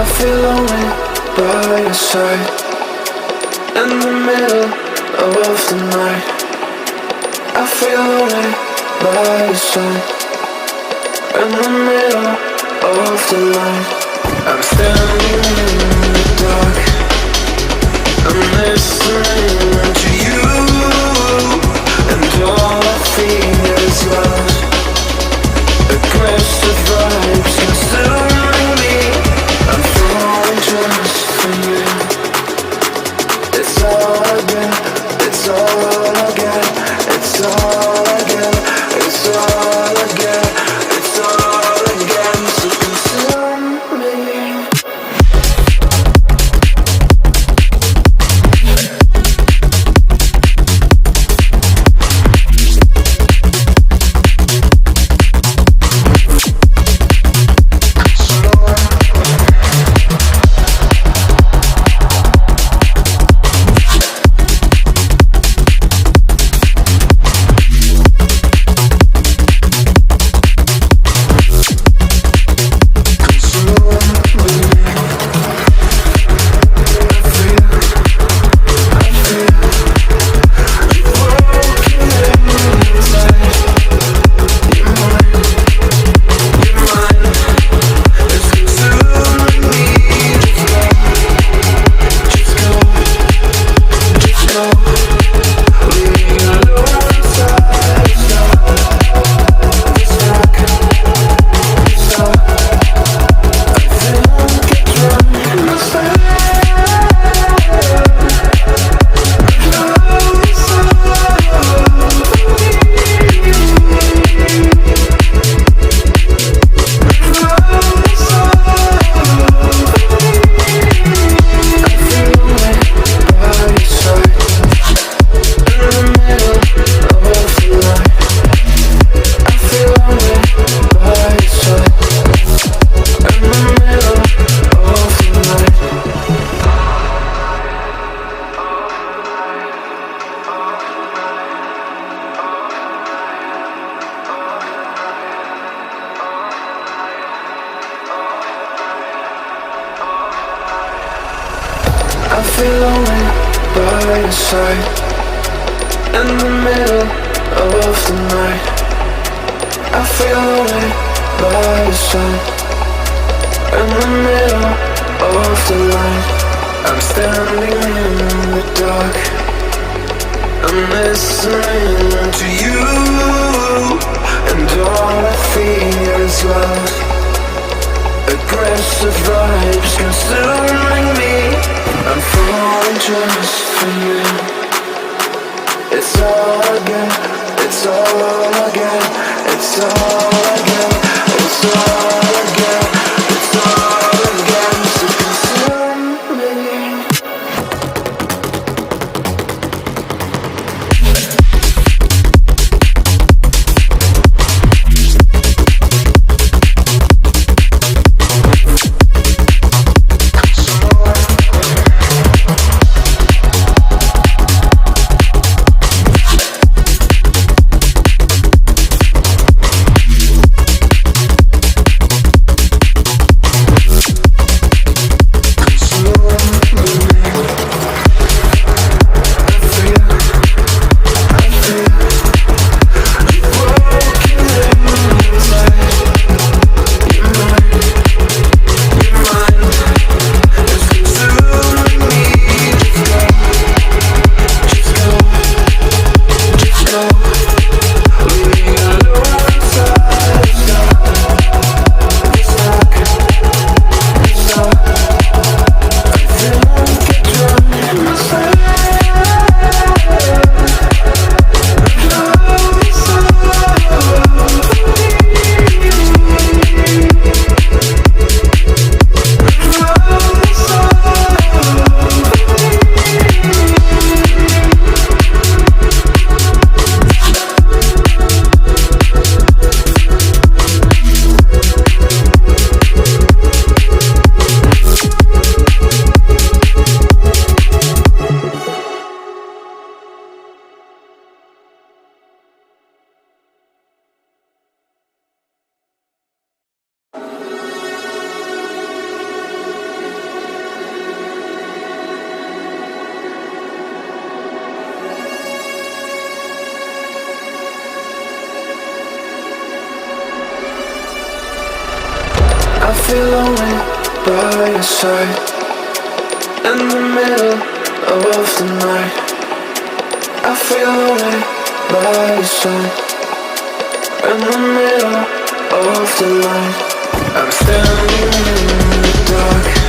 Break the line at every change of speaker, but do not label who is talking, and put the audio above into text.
feel lonely by your side. In the middle of the night, I feel lonely by your side. In the middle of the night, I'm standing in the dark. I'm listening to you, and all I feel is love. Aggressive vibes consuming me. I'm falling just for you. It's all I get, it's all I get, it's all I get, it's all I get, it's all I get. So consume me. I feel lonely by your side. In the middle of the night, I feel lonely by your side. In the middle of the light, I'm standing in the dark. I'm listening to you, and all I feel is love. Aggressive vibes consuming me. I'm falling just for you. It's all I get, it's all I get, it's all I get, it's all I get, it's all I get. So consume me. feel lonely by your side. In the middle of the night, I feel lonely by your side. In the middle of the night, I'm standing in the dark.